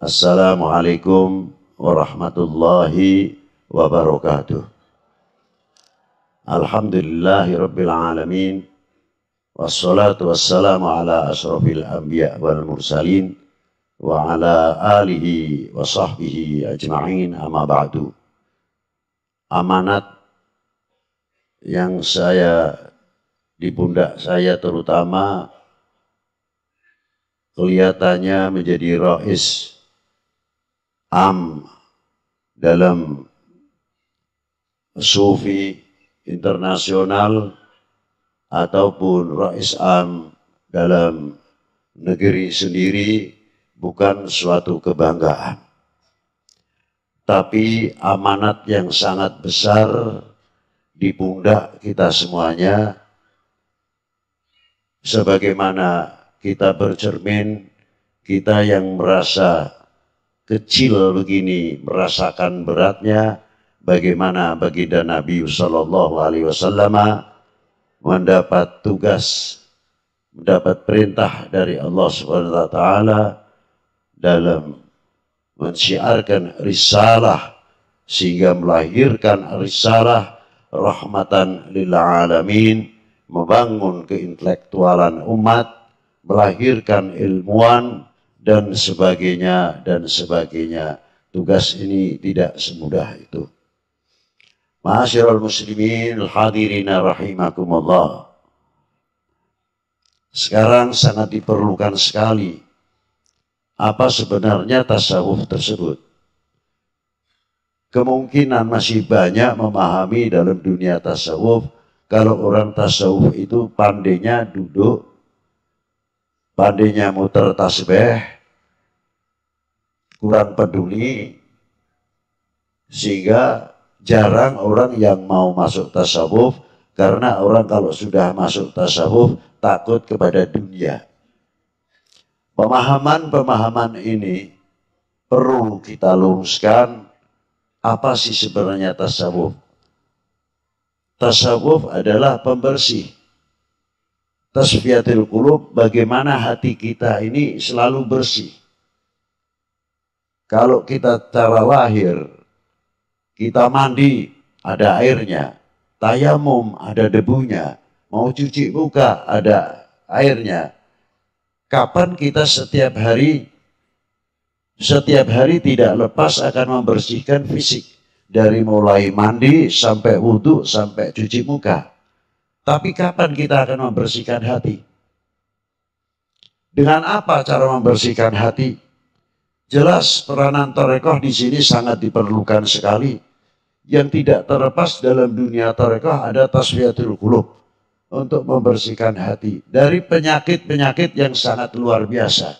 Assalamualaikum warahmatullahi wabarakatuh. Alhamdulillahi rabbil alamin. Wassalatu wassalamu ala asrafil anbiya wal mursalin wa ala alihi wa sahbihi ajma'in, amma ba'du. Amanat yang di pundak saya terutama kelihatannya menjadi rais dalam sufi internasional ataupun rais dalam negeri sendiri bukan suatu kebanggaan, tapi amanat yang sangat besar di pundak kita semuanya. Sebagaimana kita bercermin, kita yang merasa kecil begini merasakan beratnya bagaimana baginda Nabi Sallallahu Alaihi Wasallam mendapat tugas, mendapat perintah dari Allah Subhanahu Wa Taala dalam mensyiarkan risalah sehingga melahirkan risalah rahmatan lil alamin, membangun keintelektualan umat, melahirkan ilmuwan dan sebagainya dan sebagainya. Tugas ini tidak semudah itu. Ma'asyiral muslimin al-hadirina rahimakumullah. Sekarang sangat diperlukan sekali apa sebenarnya tasawuf tersebut. Kemungkinan masih banyak memahami dalam dunia tasawuf kalau orang tasawuf itu pandainya duduk, pandainya muter tasbih, kurang peduli, sehingga jarang orang yang mau masuk tasawuf, karena orang kalau sudah masuk tasawuf takut kepada dunia. Pemahaman-pemahaman ini perlu kita luruskan. Apa sih sebenarnya tasawuf? Tasawuf adalah pembersih, tasfiyatul qulub, bagaimana hati kita ini selalu bersih. Kalau kita cara lahir, kita mandi, ada airnya. Tayamum, ada debunya. Mau cuci muka, ada airnya. Kapan kita setiap hari tidak lepas akan membersihkan fisik. Dari mulai mandi, sampai wudhu, sampai cuci muka. Tapi kapan kita akan membersihkan hati? Dengan apa cara membersihkan hati? Jelas peranan tarekoh di sini sangat diperlukan sekali. Yang tidak terlepas dalam dunia tarekoh ada tasfiyatul qulub untuk membersihkan hati dari penyakit-penyakit yang sangat luar biasa.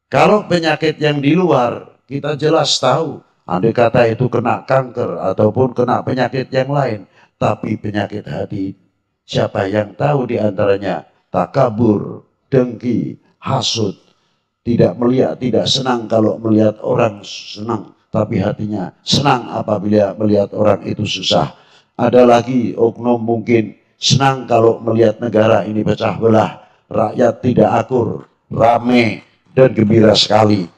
Kalau penyakit yang di luar kita jelas tahu, andai kata itu kena kanker ataupun kena penyakit yang lain, tapi penyakit hati siapa yang tahu di antaranya? Takabur, dengki, hasud. Tidak senang kalau melihat orang senang, tapi hatinya senang apabila melihat orang itu susah. Ada lagi oknum mungkin senang kalau melihat negara ini pecah belah, rakyat tidak akur, rame dan gembira sekali.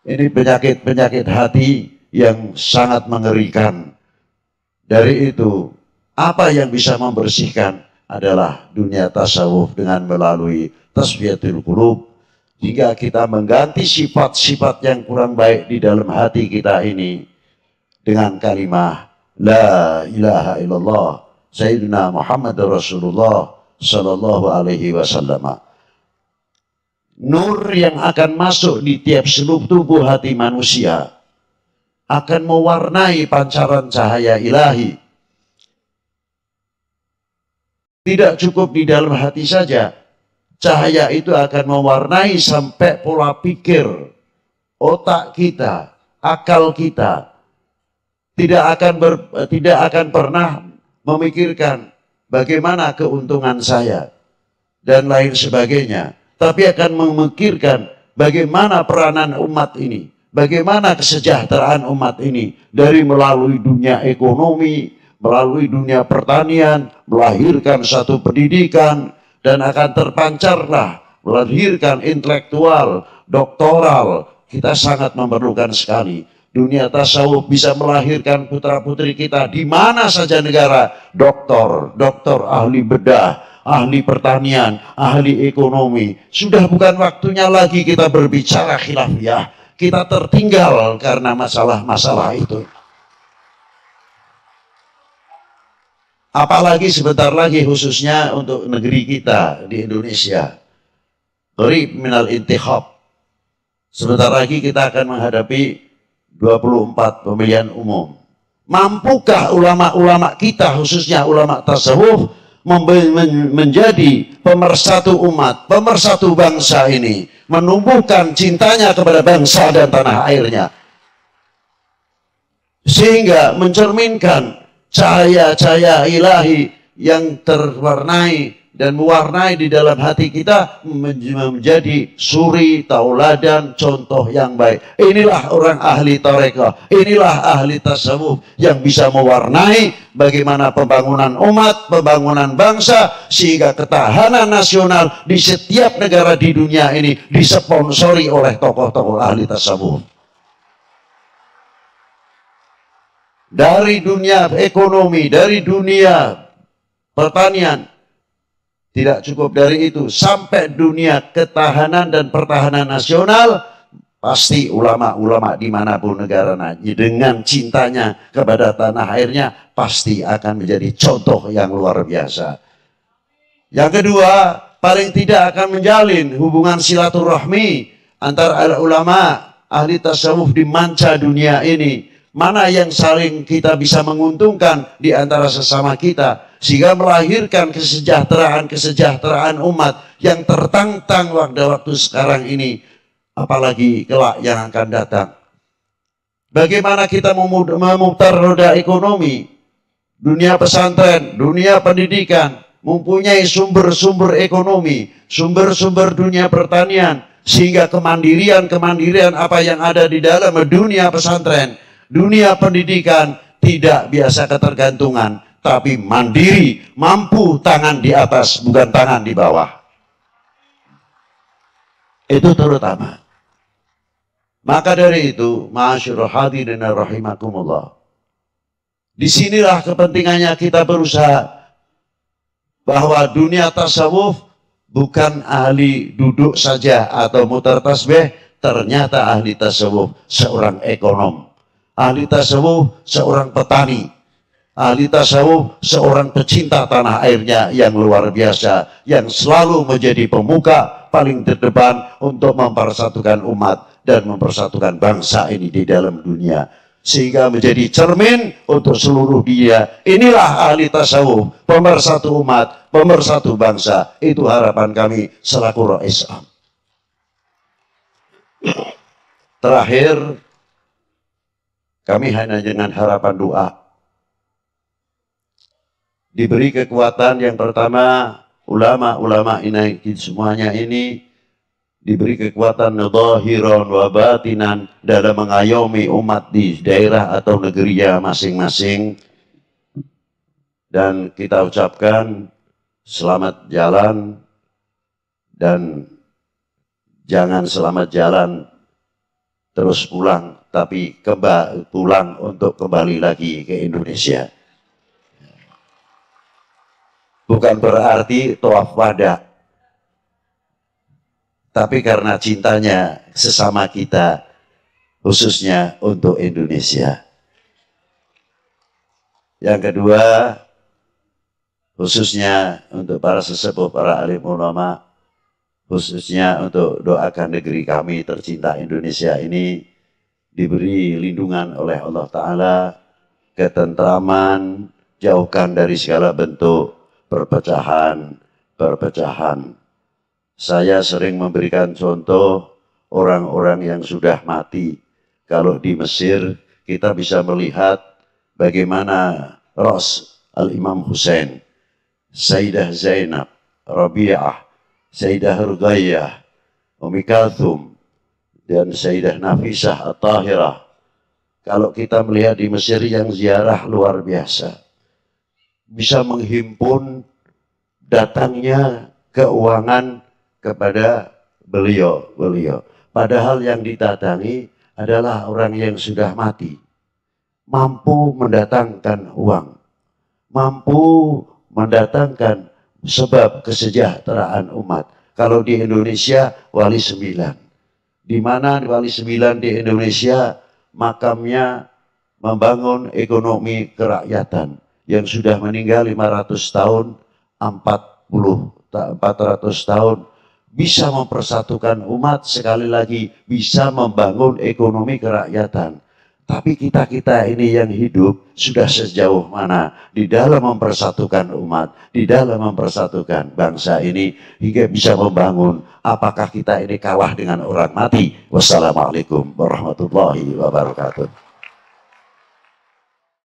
Ini penyakit-penyakit hati yang sangat mengerikan. Dari itu, apa yang bisa membersihkan adalah dunia tasawuf dengan melalui tasfiyatul qulub. Jika kita mengganti sifat-sifat yang kurang baik di dalam hati kita ini dengan kalimah La ilaha illallah Sayyidina Muhammad Rasulullah Sallallahu Alaihi Wasallam. Nur yang akan masuk di tiap seluk tubuh hati manusia akan mewarnai pancaran cahaya ilahi. Tidak cukup di dalam hati saja. Cahaya itu akan mewarnai sampai pola pikir, otak kita, akal kita. Tidak akan pernah memikirkan bagaimana keuntungan saya dan lain sebagainya. Tapi akan memikirkan bagaimana peranan umat ini, bagaimana kesejahteraan umat ini dari melalui dunia ekonomi, melalui dunia pertanian, melahirkan satu pendidikan, dan akan terpancarlah melahirkan intelektual, doktoral. Kita sangat memerlukan sekali. Dunia tasawuf bisa melahirkan putra-putri kita di mana saja negara. Doktor ahli bedah, ahli pertanian, ahli ekonomi. Sudah bukan waktunya lagi kita berbicara khilafiyah. Kita tertinggal karena masalah-masalah itu. Apalagi sebentar lagi khususnya untuk negeri kita di Indonesia. Qarib minal intikhab. Sebentar lagi kita akan menghadapi 24 pemilihan umum. Mampukah ulama-ulama kita khususnya ulama tasawuf menjadi pemersatu umat, pemersatu bangsa ini, menumbuhkan cintanya kepada bangsa dan tanah airnya, sehingga mencerminkan cahaya-cahaya ilahi yang terwarnai dan mewarnai di dalam hati kita menjadi suri, tauladan, contoh yang baik. Inilah orang ahli tarekah, inilah ahli tasawuf yang bisa mewarnai bagaimana pembangunan umat, pembangunan bangsa, sehingga ketahanan nasional di setiap negara di dunia ini disponsori oleh tokoh-tokoh ahli tasawuf. Dari dunia ekonomi, dari dunia pertanian, tidak cukup dari itu, sampai dunia ketahanan dan pertahanan nasional, pasti ulama-ulama dimanapun negara dengan cintanya kepada tanah airnya, pasti akan menjadi contoh yang luar biasa. Yang kedua, paling tidak akan menjalin hubungan silaturahmi antara ulama, ahli tasawuf di manca dunia ini. Mana yang saling kita bisa menguntungkan di antara sesama kita, sehingga melahirkan kesejahteraan umat yang tertantang waktu sekarang ini, apalagi kelak yang akan datang. Bagaimana kita memutar roda ekonomi, dunia pesantren, dunia pendidikan, mempunyai sumber-sumber ekonomi, sumber-sumber dunia pertanian, sehingga kemandirian apa yang ada di dalam dunia pesantren, dunia pendidikan tidak biasa ketergantungan, tapi mandiri, mampu tangan di atas, bukan tangan di bawah. Itu terutama. Maka dari itu, ma'asyiral hadirin rahimakumullah, disinilah kepentingannya kita berusaha bahwa dunia tasawuf bukan ahli duduk saja atau mutar tasbih, ternyata ahli tasawuf seorang ekonom. Ahli tasawuf seorang petani, ahli tasawuf seorang pecinta tanah airnya yang luar biasa, yang selalu menjadi pemuka paling terdepan untuk mempersatukan umat dan mempersatukan bangsa ini di dalam dunia, sehingga menjadi cermin untuk seluruh dunia. Inilah ahli tasawuf, pemersatu umat, pemersatu bangsa. Itu harapan kami selaku Rais Am. Terakhir, kami hanya dengan harapan doa. Diberi kekuatan yang pertama, ulama-ulama ini semuanya ini diberi kekuatan zahiran wa batinan dalam mengayomi umat di daerah atau negerinya masing-masing. Dan kita ucapkan selamat jalan, dan jangan selamat jalan terus pulang, tapi pulang untuk kembali lagi ke Indonesia. Bukan berarti tawaf wada, tapi karena cintanya sesama kita, khususnya untuk Indonesia. Yang kedua, khususnya untuk para sesepuh, para alim ulama, khususnya untuk doakan negeri kami tercinta Indonesia ini diberi lindungan oleh Allah Ta'ala, ketentraman, jauhkan dari segala bentuk perpecahan. Saya sering memberikan contoh orang-orang yang sudah mati. Kalau di Mesir kita bisa melihat bagaimana Ras Al-Imam Hussein, Sayyidah Zainab, Rabi'ah, Sayyidah Ruqayyah, Umi Kalthum, dan Sayyidah Nafisah At-Tahirah. Kalau kita melihat di Mesir yang ziarah luar biasa, bisa menghimpun datangnya keuangan kepada beliau. Padahal yang didatangi adalah orang yang sudah mati, mampu mendatangkan uang, mampu mendatangkan sebab kesejahteraan umat. Kalau di Indonesia Wali 9, di mana Wali 9 di Indonesia makamnya membangun ekonomi kerakyatan yang sudah meninggal 500 tahun, 400 tahun, bisa mempersatukan umat, sekali lagi bisa membangun ekonomi kerakyatan. Tapi kita ini yang hidup sudah sejauh mana di dalam mempersatukan umat, di dalam mempersatukan bangsa ini hingga bisa membangun. Apakah kita ini kalah dengan orang mati? Wassalamualaikum warahmatullahi wabarakatuh.